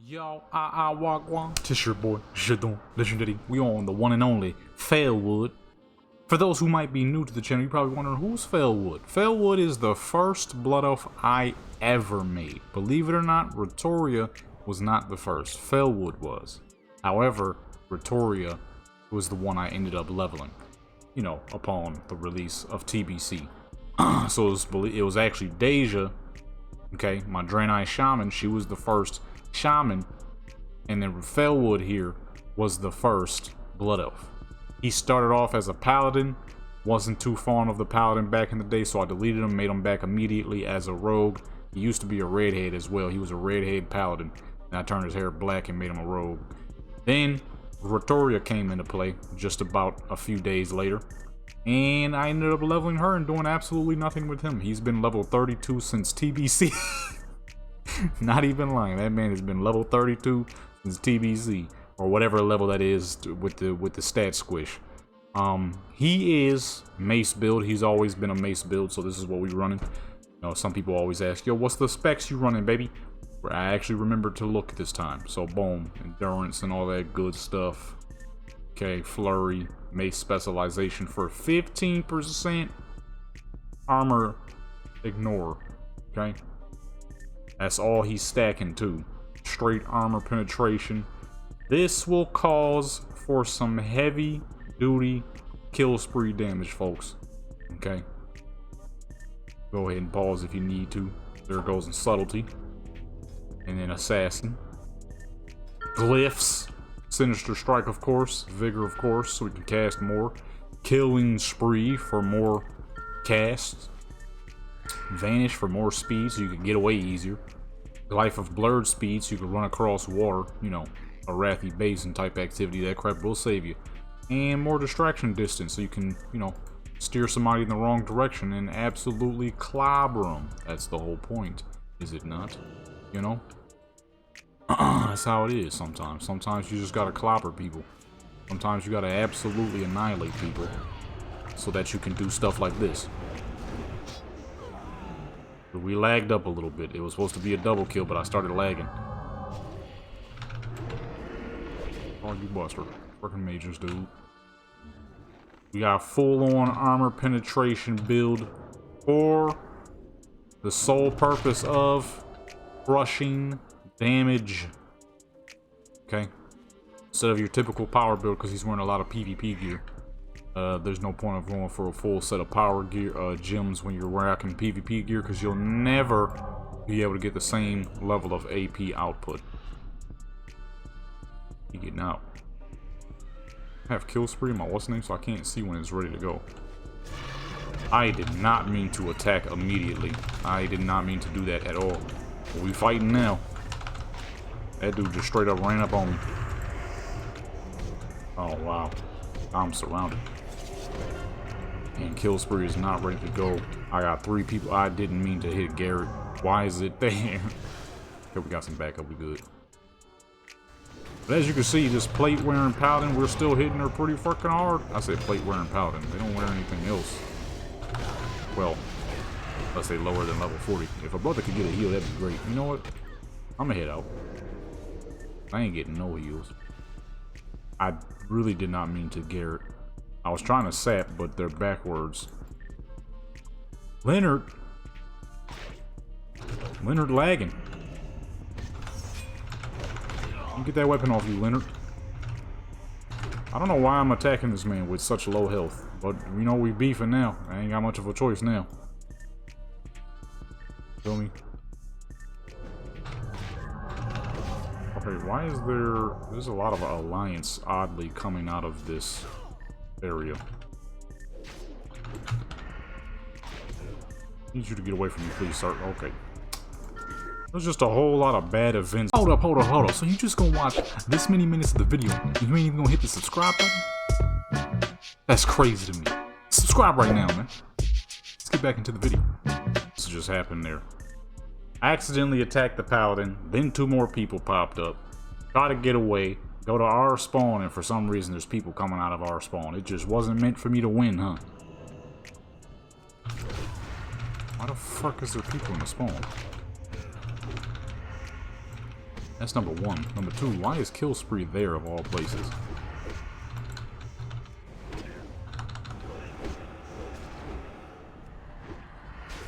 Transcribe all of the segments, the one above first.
Yo, wagwan. Tis your boy, Jadon, Legendary. We on the one and only Failwood. For those who might be new to the channel, you're probably wondering, who's Failwood? Failwood is the first Blood Elf I ever made. Believe it or not, Ritoria was not the first. Failwood was. However, Ritoria was the one I ended up leveling, you know, upon the release of TBC. So it was actually Deja, okay, my Draenei Shaman. She was the first Shaman, and then Failwood here was the first Blood Elf. He started off as a Paladin, wasn't too fond of the Paladin back in the day, so I deleted him, made him back immediately as a Rogue. He used to be a Redhead as well. He was a Redhead Paladin, and I turned his hair black and made him a Rogue. Then Ritoria came into play just about a few days later, and I ended up leveling her and doing absolutely nothing with him. He's been level 32 since TBC. Not even lying, that man has been level 32 since TBC, or whatever level that is with the stat squish. He is Mace build. He's always been a Mace build, so this is what we're running. You know, some people always ask, yo, what's the specs you running, baby? I actually remembered to look this time. So boom, endurance and all that good stuff. Okay, flurry, Mace specialization for 15%. Armor ignore. Okay, that's all he's stacking too. Straight armor penetration. This will cause for some heavy duty kill spree damage, folks. Okay, go ahead and pause if you need to. There goes in subtlety. And then assassin. Glyphs. Sinister strike, of course. Vigor, of course, so we can cast more. Killing spree for more casts. Vanish for more speed, so you can get away easier. Life of blurred speed, so you can run across water. You know, a Wrathy Basin type activity. That crap will save you. And more distraction distance, so you can, you know, steer somebody in the wrong direction and absolutely clobber them. That's the whole point, is it not? You know? That's how it is sometimes. Sometimes you just gotta clobber people. Sometimes you gotta absolutely annihilate people so that you can do stuff like this. But we lagged up a little bit. It was supposed to be a double kill, but I started lagging. Oh, you buster. Freaking mages, dude. We got full-on armor penetration build for the sole purpose of crushing damage. Okay, instead of your typical power build, because he's wearing a lot of PvP gear. There's no point of going for a full set of power gear gems when you're rocking PvP gear, because you'll never be able to get the same level of AP output. You getting out? I have kill spree in my what's name, so I can't see when it's ready to go. I did not mean to attack immediately. I did not mean to do that at all. But we fighting now. That dude just straight up ran up on me. Oh wow, I'm surrounded. And kill spree is not ready to go. I got 3 people. I didn't mean to hit Garrett. Why is it there? Okay, we got some backup. We good. But as you can see, this plate wearing Paladin, we're still hitting her pretty fucking hard. I said plate wearing Paladin. They don't wear anything else. Well, let's say lower than level 40. If a brother could get a heal, that'd be great. You know what? I'm gonna head out. I ain't getting no heals. I really did not mean to Garrett. I was trying to sap, but they're backwards. Leonard lagging. You get that weapon off you, Leonard. I don't know why I'm attacking this man with such low health, but you know we beefing now. I ain't got much of a choice now. Feel me? Okay, why is there's a lot of alliance oddly coming out of this area. I need you to get away from me, please, sir. Okay. There's just a whole lot of bad events. Hold up. So you just gonna watch this many minutes of the video and you ain't even gonna hit the subscribe button? That's crazy to me. Subscribe right now, man. Let's get back into the video. This just happened there. I accidentally attacked the Paladin, then 2 more people popped up. Try to get away, go to our spawn, and for some reason there's people coming out of our spawn. It just wasn't meant for me to win, huh? Why the fuck is there people in the spawn? That's number one. Number two, why is kill spree there of all places?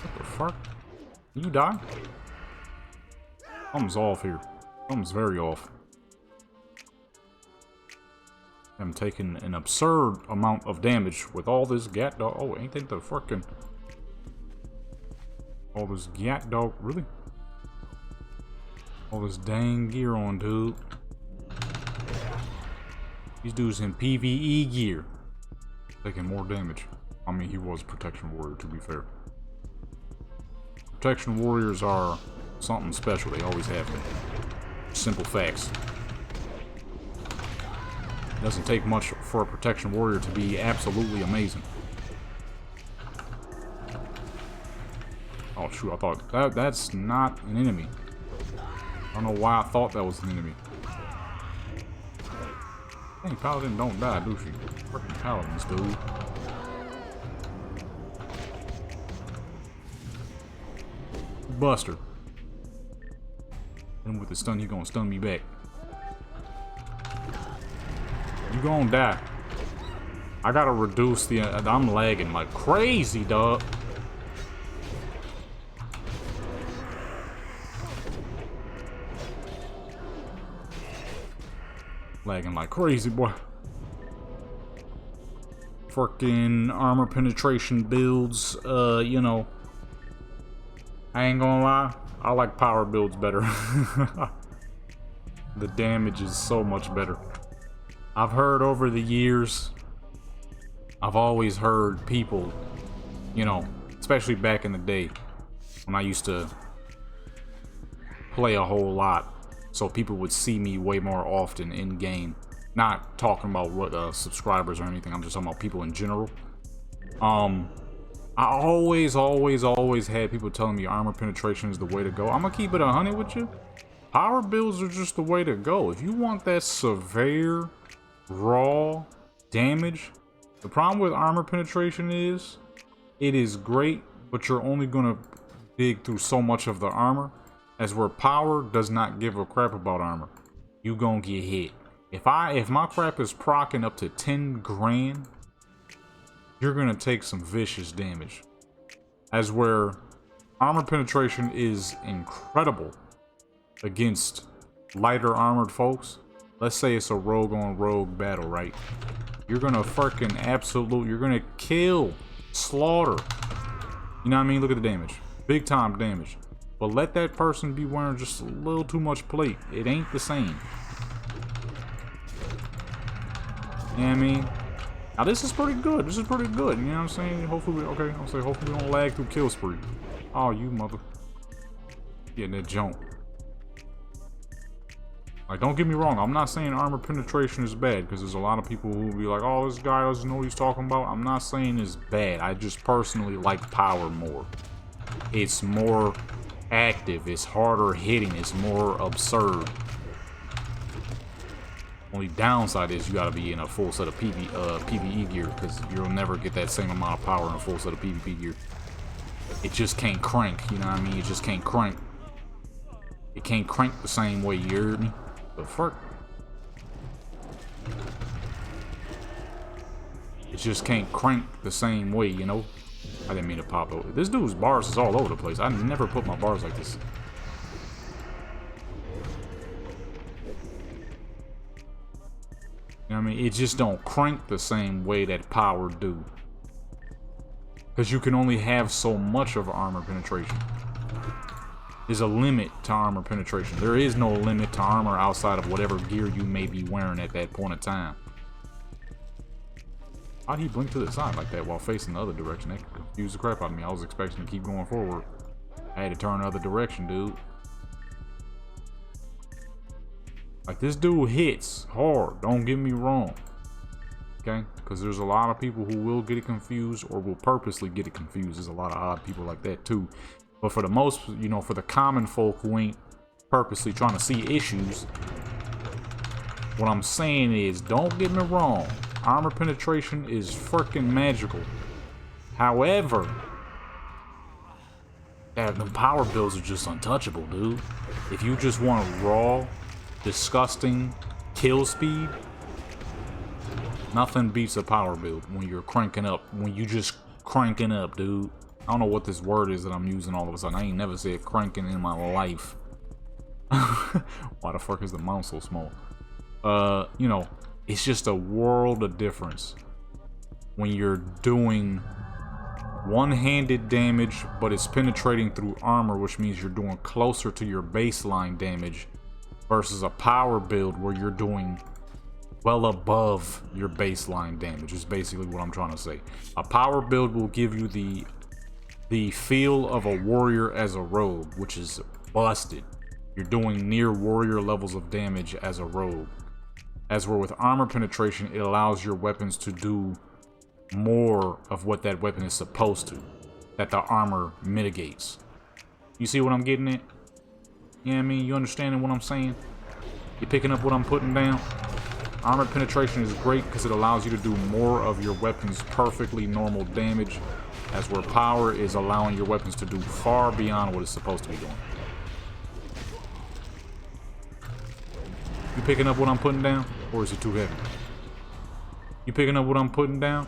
What the fuck? Can you die? Something's off here. Something's very off. I'm taking an absurd amount of damage with all this gat dog. Oh, ain't that the fucking... All this gat dog, really? All this dang gear on, dude. These dudes in PvE gear. Taking more damage. I mean, he was a protection warrior, to be fair. Protection warriors are something special. They always have been. Simple facts. It doesn't take much for a protection warrior to be absolutely amazing. Oh shoot, I thought that's not an enemy. I don't know why I thought that was an enemy. Dang, paladin don't die, do she? Freaking paladins, dude. Buster. And with the stun, you gonna stun me back. You gonna die. I gotta reduce the... I'm lagging like crazy, dog. Lagging like crazy, boy. Fucking armor penetration builds, you know. I ain't gonna lie. I like power builds better. The damage is so much better. I've heard over the years, I've always heard people, you know, especially back in the day when I used to play a whole lot, so people would see me way more often in game. Not talking about what subscribers or anything, I'm just talking about people in general. I always had people telling me armor penetration is the way to go. I'm gonna keep it 100 with you. Power builds are just the way to go. If you want that severe raw damage, the problem with armor penetration is it is great, but you're only gonna dig through so much of the armor, as where power does not give a crap about armor. You gonna get hit. If my crap is proccing up to 10 grand, you're gonna take some vicious damage. As where armor penetration is incredible against lighter armored folks. Let's say it's a rogue on rogue battle, right? You're gonna freaking you're gonna kill, slaughter. You know what I mean? Look at the damage. Big time damage. But let that person be wearing just a little too much plate. It ain't the same. You know what I mean? Now this is pretty good. This is pretty good. You know what I'm saying? Hopefully, okay, I'll say hopefully we don't lag through kill spree. Oh, you mother. Getting that jump. Like, don't get me wrong, I'm not saying armor penetration is bad, because there's a lot of people who will be like, oh, this guy doesn't know what he's talking about. I'm not saying it's bad. I just personally like power more. It's more active, it's harder hitting, it's more absurd. Only downside is you gotta be in a full set of PvE gear, because you'll never get that same amount of power in a full set of PvP gear. It just can't crank, you know what I mean? It just can't crank. It can't crank the same way, you heard me? The fuck? It just can't crank the same way, you know? I didn't mean to pop over. This dude's bars is all over the place. I never put my bars like this. You know what I mean? It just don't crank the same way that power do. Because you can only have so much of armor penetration. There's a limit to armor penetration. There is no limit to armor outside of whatever gear you may be wearing at that point in time. How'd he blink to the side like that while facing the other direction? That confused the crap out of me. I was expecting to keep going forward. I had to turn the other direction, dude. Like, this dude hits hard, don't get me wrong. Okay? Because there's a lot of people who will get it confused or will purposely get it confused. There's a lot of odd people like that too. But for the most, you know, for the common folk who ain't purposely trying to see issues, what I'm saying is, don't get me wrong, armor penetration is freaking magical. However, the power builds are just untouchable, dude. If you just want raw disgusting kill speed, nothing beats a power build when you're cranking up, when you just cranking up, dude. I don't know what this word is that I'm using all of a sudden. I ain't never said cranking in my life. Why the fuck is the mouse so small? You know, it's just a world of difference when you're doing one-handed damage, but it's penetrating through armor, which means you're doing closer to your baseline damage, versus a power build where you're doing well above your baseline damage, is basically what I'm trying to say. A power build will give you the feel of a warrior as a rogue, which is busted. You're doing near warrior levels of damage as a rogue. As where with armor penetration, it allows your weapons to do more of what that weapon is supposed to, that the armor mitigates. You see what I'm getting at? You know what I mean? You understanding what I'm saying? You picking up what I'm putting down? Armor penetration is great because it allows you to do more of your weapon's perfectly normal damage, as where power is allowing your weapons to do far beyond what it's supposed to be doing. You picking up what I'm putting down? Or is it too heavy? You picking up what I'm putting down?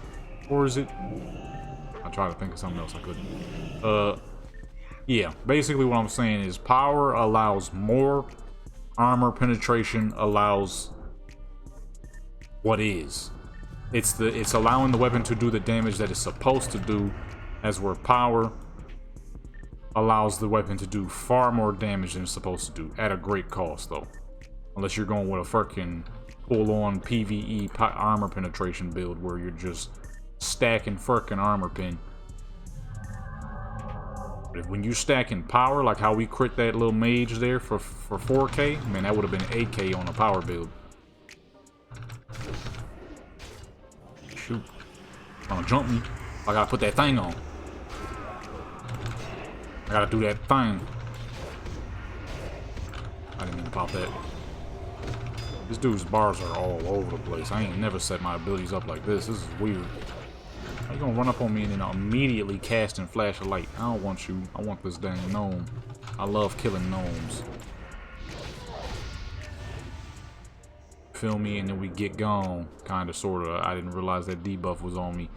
Or is it... I tried to think of something else, I couldn't. Yeah, basically what I'm saying is power allows more, armor penetration allows what is. It's allowing the weapon to do the damage that it's supposed to do, as where power allows the weapon to do far more damage than it's supposed to do, at a great cost though. Unless you're going with a freaking full-on PvE armor penetration build where you're just stacking freaking armor pen. But when you stacking power, like how we crit that little mage there for 4K, man, that would have been 8K on a power build. Shoot. Trying to jump me. I gotta put that thing on. I gotta do that thing. I didn't mean to pop that. This dude's bars are all over the place. I ain't never set my abilities up like this. This is weird. How you gonna run up on me and then immediately cast and flash a light? I don't want you. I want this dang gnome. I love killing gnomes. Feel me? And then we get gone. Kinda, sorta. I didn't realize that debuff was on me.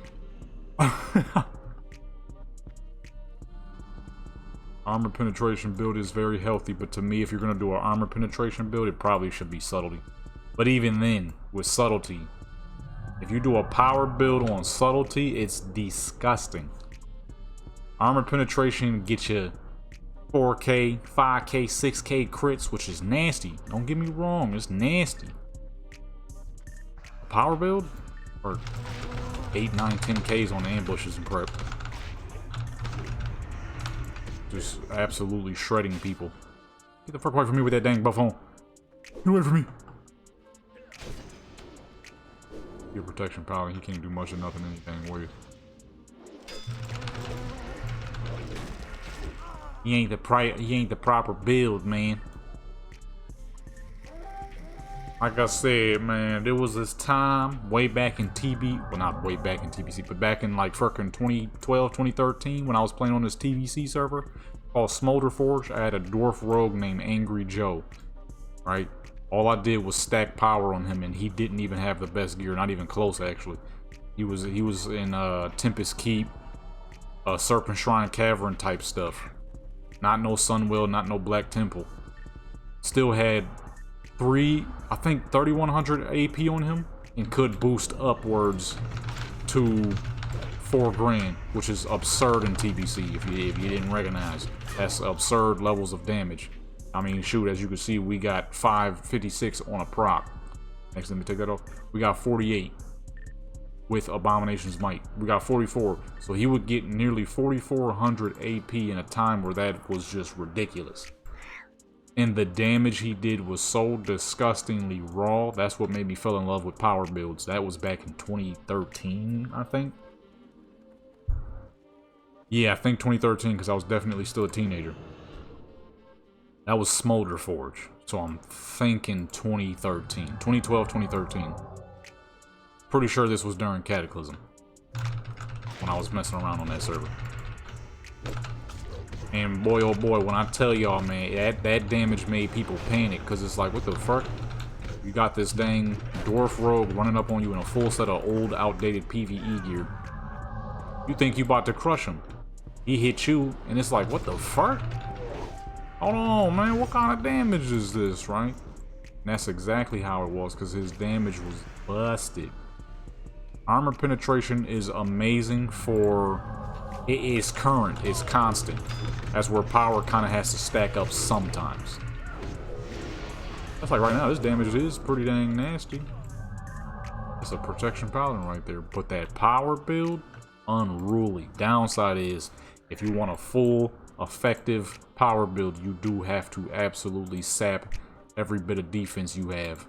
Armor penetration build is very healthy, but to me, if you're gonna do an armor penetration build, it probably should be subtlety. But even then, with subtlety, if you do a power build on subtlety, it's disgusting. Armor penetration gets you 4K, 5K, 6K crits, which is nasty. Don't get me wrong, it's nasty. A power build? Or 8, 9, 10Ks on the ambushes and prep. Just absolutely shredding people. Get the fuck away from me with that dang buff on. Get away from me. Your protection power, he can't do much of nothing, anything with. He ain't the proper build, man. Like I said, man, there was this time way back in well, not way back in TBC, but back in like fucking 2012, 2013, when I was playing on this TBC server called Smolder Forge. I had a dwarf rogue named Angry Joe, right? All I did was stack power on him, and he didn't even have the best gear, not even close, actually. He was in Tempest Keep, Serpent Shrine Cavern type stuff. Not no Sunwell, not no Black Temple. Still had I think 3100 AP on him, and could boost upwards to 4 grand, which is absurd in TBC if you didn't recognize. That's absurd levels of damage. I mean, shoot, as you can see, we got 556 on a proc. Next, let me take that off. We got 48 with Abomination's Might. We got 44. So he would get nearly 4400 AP in a time where that was just ridiculous. And the damage he did was so disgustingly raw. That's what made me fall in love with power builds. That was back in 2013, I think. Yeah, I think 2013, because I was definitely still a teenager. That was Smolder Forge, so I'm thinking 2013. 2012, 2013. Pretty sure this was during Cataclysm, when I was messing around on that server. And boy, oh boy, when I tell y'all, man, that damage made people panic, because it's like, what the fuck? You got this dang dwarf rogue running up on you in a full set of old, outdated PvE gear. You think you about to crush him. He hit you, and it's like, what the fuck? Hold on, man, what kind of damage is this, right? And that's exactly how it was, because his damage was busted. Armor penetration is amazing for... It is current, it's constant. That's where power kind of has to stack up sometimes. That's like right now, this damage is pretty dang nasty. It's a protection paladin right there. But that power build, unruly. Downside is, if you want a full, effective power build, you do have to absolutely sap every bit of defense you have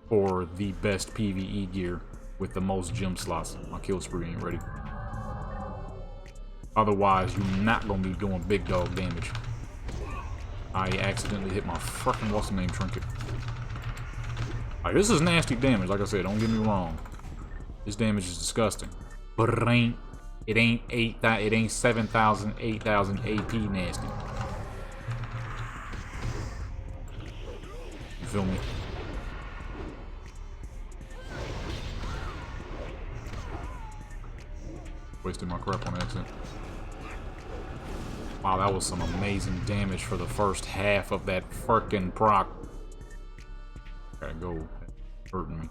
for the best PvE gear with the most gem slots. My kill spree ain't ready. Otherwise, you're not gonna be doing big dog damage. I accidentally hit my fucking what's the name trinket. Like, this is nasty damage. Like I said, don't get me wrong. This damage is disgusting, but it ain't 7,000, 8,000 AP nasty. You feel me? Wasted my crap on accident. Wow, that was some amazing damage for the first half of that frickin' proc. Gotta go. Hurting me.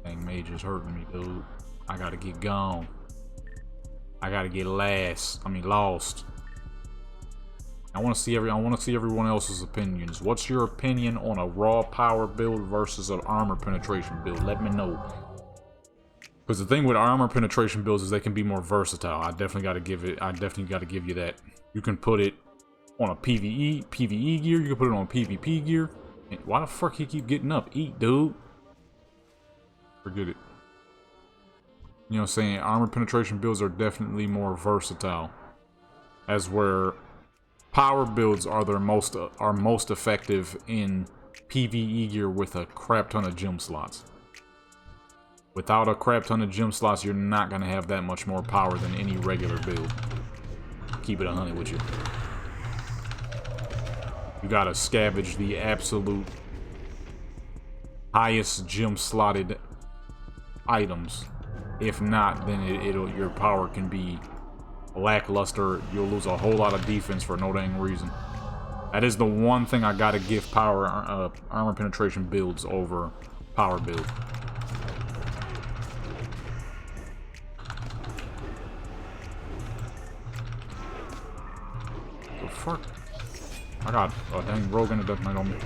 Dang mage is hurting me, dude. I gotta get gone. I gotta get lost. I want to see everyone else's opinions. What's your opinion on a raw power build versus an armor penetration build? Let me know. Because the thing with armor penetration builds is they can be more versatile. I definitely got to give you that. You can put it on a PvE gear. You can put it on PvP gear. And why the fuck he keep getting up? Eat, dude. Forget it. You know what I'm saying? Armor penetration builds are definitely more versatile. As where power builds are most effective in PvE gear with a crap ton of gem slots. Without a crap ton of gem slots, you're not going to have that much more power than any regular build. Keep it 100 with you. You got to scavenge the absolute highest gem slotted items. If not, then your power can be lackluster. You'll lose a whole lot of defense for no dang reason. That is the one thing I got to give armor penetration builds over power build. Fuck. I got a dang rogue and a death knight on me.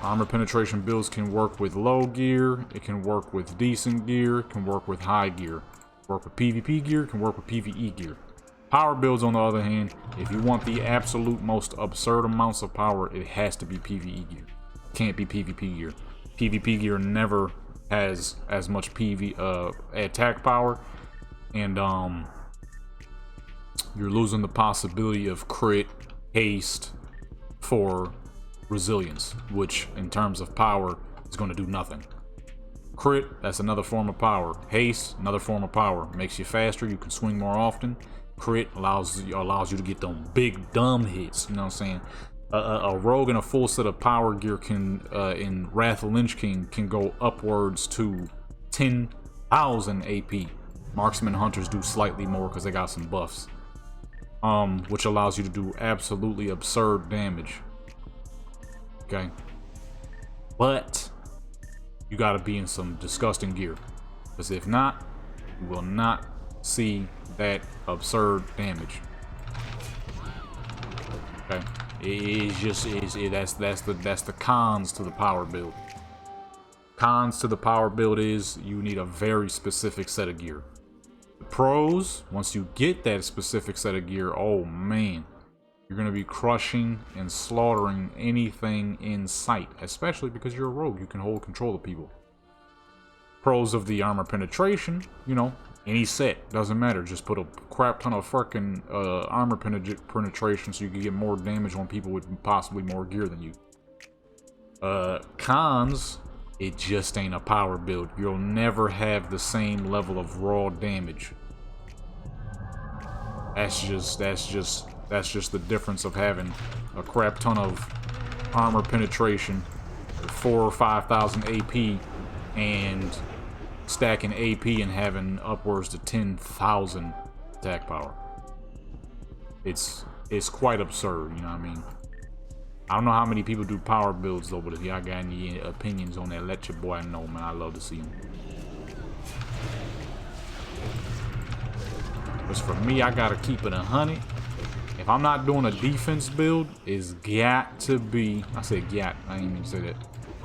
Armor penetration builds can work with low gear, it can work with decent gear, it can work with high gear. Work with PvP gear, it can work with PvE gear. Power builds, on the other hand, if you want the absolute most absurd amounts of power, it has to be PvE gear. Can't be PvP gear. PvP gear never has as much attack power, and you're losing the possibility of crit, haste for resilience, which in terms of power is going to do nothing. Crit, that's another form of power. Haste, another form of power. Makes you faster, you can swing more often. Crit allows you to get them big dumb hits, you know what I'm saying? A rogue in a full set of power gear can, in Wrath of Lynch King, can go upwards to 10,000 AP. Marksman hunters do slightly more because they got some buffs. Which allows you to do absolutely absurd damage. Okay? But you gotta be in some disgusting gear. Because if not, you will not see that absurd damage. Okay? That's the cons to the power build. Cons to the power build is you need a very specific set of gear. Pros, once you get that specific set of gear, oh man, you're going to be crushing and slaughtering anything in sight, especially because you're a rogue. You can hold control of people. Pros of the armor penetration, you know, any set, doesn't matter. Just put a crap ton of fucking armor penetration so you can get more damage on people with possibly more gear than you. Cons, it just ain't a power build. You'll never have the same level of raw damage That's just the difference of having a crap ton of armor penetration, 4,000 or 5,000 AP, and stacking AP and having upwards to 10,000 attack power. It's quite absurd, you know what I mean? I don't know how many people do power builds though, but if y'all got any opinions on that, let your boy know, man. I love to see them. Because for me, I gotta keep it 100. If I'm not doing a defense build, it's got to be. I said got. I didn't even say that.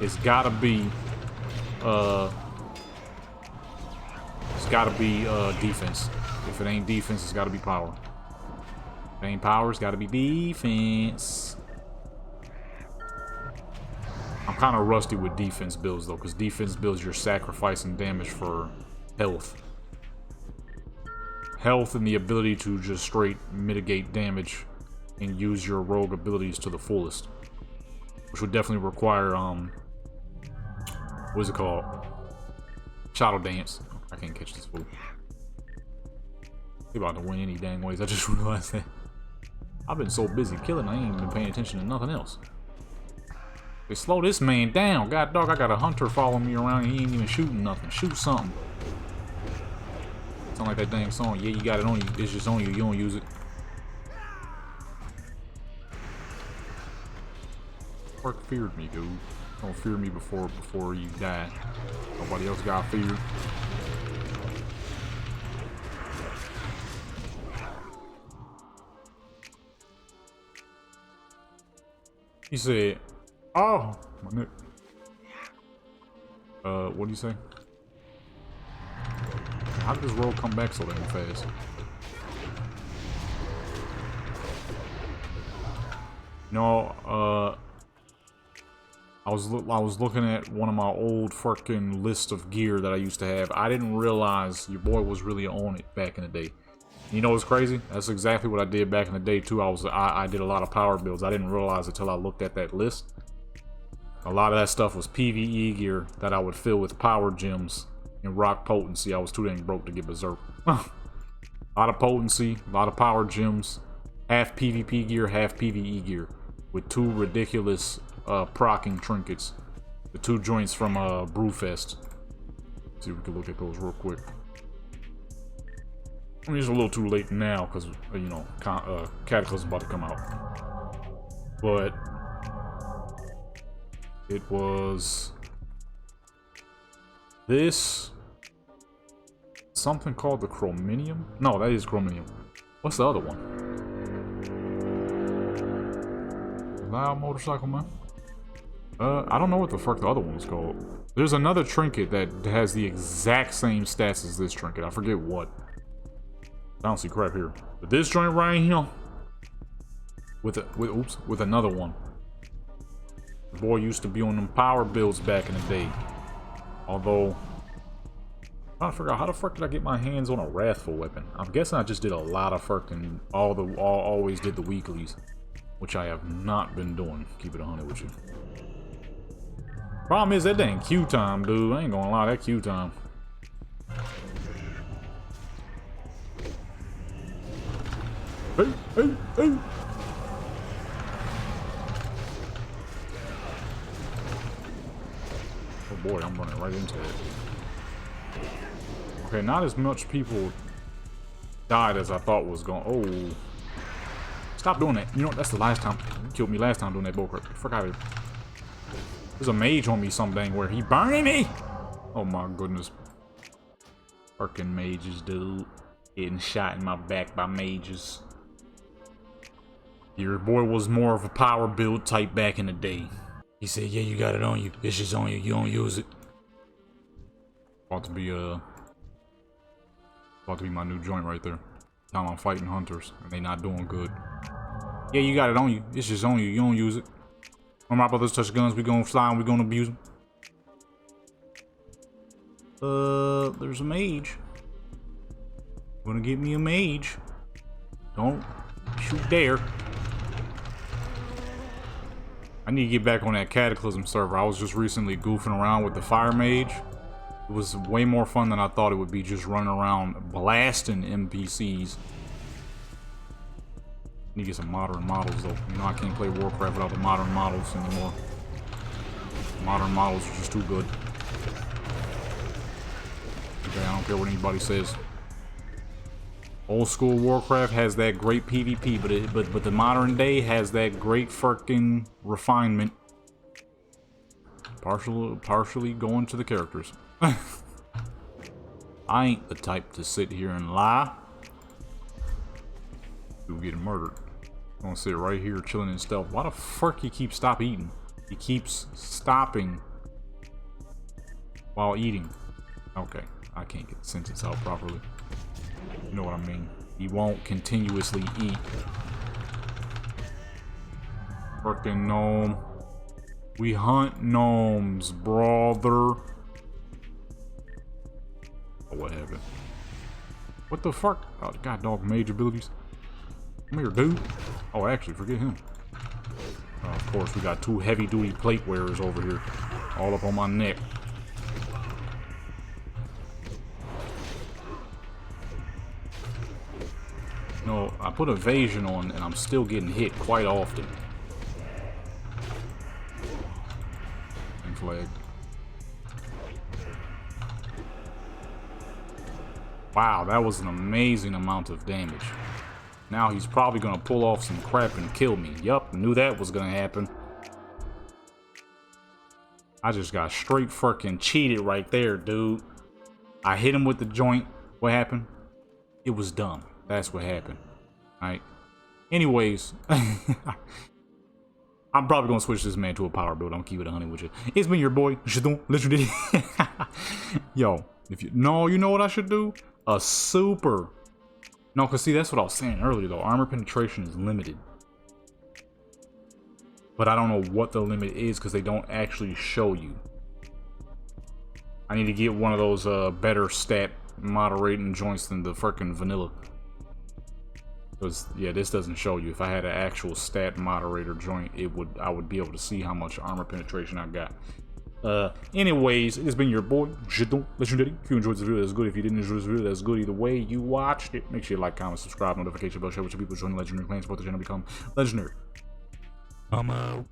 It's gotta be. It's gotta be defense. If it ain't defense, it's gotta be power. If it ain't power, it's gotta be defense. I'm kind of rusty with defense builds though, because defense builds you're sacrificing damage for health. Health and the ability to just straight mitigate damage and use your rogue abilities to the fullest. Which would definitely require, what is it called? Shadow Dance. I can't catch this fool. He about to win any dang ways, I just realized that. I've been so busy killing, I ain't even been paying attention to nothing else. They slow this man down. God dog, I got a hunter following me around and he ain't even shooting nothing. Shoot something. Sound like that dang song. Yeah, you got it on you. It's just on you. You don't use it. Fuck feared me, dude. Don't fear me before you die. Nobody else got feared. He said, "Oh, my neck." What do you say? How did this road come back so damn fast? No, I was looking at one of my old fucking list of gear that I used to have. I didn't realize your boy was really on it back in the day. You know what's crazy? That's exactly what I did back in the day too. I did a lot of power builds. I didn't realize until I looked at that list. A lot of that stuff was PvE gear that I would fill with power gems and rock potency. I was too dang broke to get berserk. A lot of potency, a lot of power gems, half PvP gear, half PvE gear, with 2 ridiculous procking trinkets. The 2 joints from Brewfest. See if we can look at those real quick. I mean, it's a little too late now because, you know, Cataclysm about to come out. But it was this something called the Chromium. No, that is Chromium. What's the other one? Loud motorcycle, man. I don't know what the fuck the other one was called. There's another trinket that has the exact same stats as this trinket. I forget what. I don't see crap here. But this joint right here, with another one. The boy used to be on them power builds back in the day. Although, I'm trying to figure out how the fuck did I get my hands on a wrathful weapon? I'm guessing I just did a lot of fucking always did the weeklies, which I have not been doing. Keep it 100 with you. Problem is that dang Q time, dude. I ain't gonna lie, that Q time. Hey, hey, hey. Oh boy, I'm running right into it. Okay, not as much people died as I thought was going. Oh. Stop doing that. You know what? That's the last time. You killed me last time doing that bullcrap. Fuck out of here. There's a mage on me some dang where he burning me. Oh my goodness. Fucking mages, dude. Getting shot in my back by mages. Your boy was more of a power build type back in the day. He said, yeah, you got it on you. It's just on you. You don't use it. About to be my new joint right there. Time I'm fighting hunters and they not doing good. Yeah, you got it on you. It's just on you. You don't use it. When my brothers touch guns, we gonna fly and we gonna abuse them. There's a mage. Gonna get me a mage. Don't shoot there. I need to get back on that Cataclysm server. I was just recently goofing around with the Fire Mage. It was way more fun than I thought it would be, just running around blasting NPCs. Need to get some modern models though. You know I can't play Warcraft without the modern models anymore. Modern models are just too good. Okay, I don't care what anybody says. Old school Warcraft has that great PvP, but the modern day has that great fucking refinement. Partially going to the characters. I ain't the type to sit here and lie. Dude getting murdered. I'm gonna sit right here chilling in stealth. Why the fuck he keeps stop eating? He keeps stopping while eating. Okay, I can't get the sentence out properly. You know what I mean? He won't continuously eat. Freaking gnome. We hunt gnomes, brother. Oh, what happened? What the fuck? Oh, god dog, mage abilities. Come here, dude. Oh, actually, forget him. Of course, we got two heavy-duty plate wearers over here. All up on my neck. No, I put evasion on, and I'm still getting hit quite often. And flagged. Wow, that was an amazing amount of damage. Now he's probably gonna pull off some crap and kill me. Yup, knew that was gonna happen. I just got straight fucking cheated right there, dude. I hit him with the joint. What happened? It was dumb. That's what happened. Alright. Anyways. I'm probably gonna switch this man to a power build. I'm gonna keep it 100 with you. It's been your boy, Legendary. Yo, if you know what I should do? A super. No, cause see, that's what I was saying earlier though. Armor penetration is limited. But I don't know what the limit is because they don't actually show you. I need to get one of those better stat moderating joints than the freaking vanilla. Because yeah, this doesn't show you. If I had an actual stat moderator joint, I would be able to see how much armor penetration I got. Anyways, it's been your boy, Legendary. If you enjoyed this video, that's good. If you didn't enjoy this video, that's good. Either way you watched it, make sure you like, comment, subscribe, notification bell, share with your people, join the Legendary clan, support the channel, become legendary. I'm out.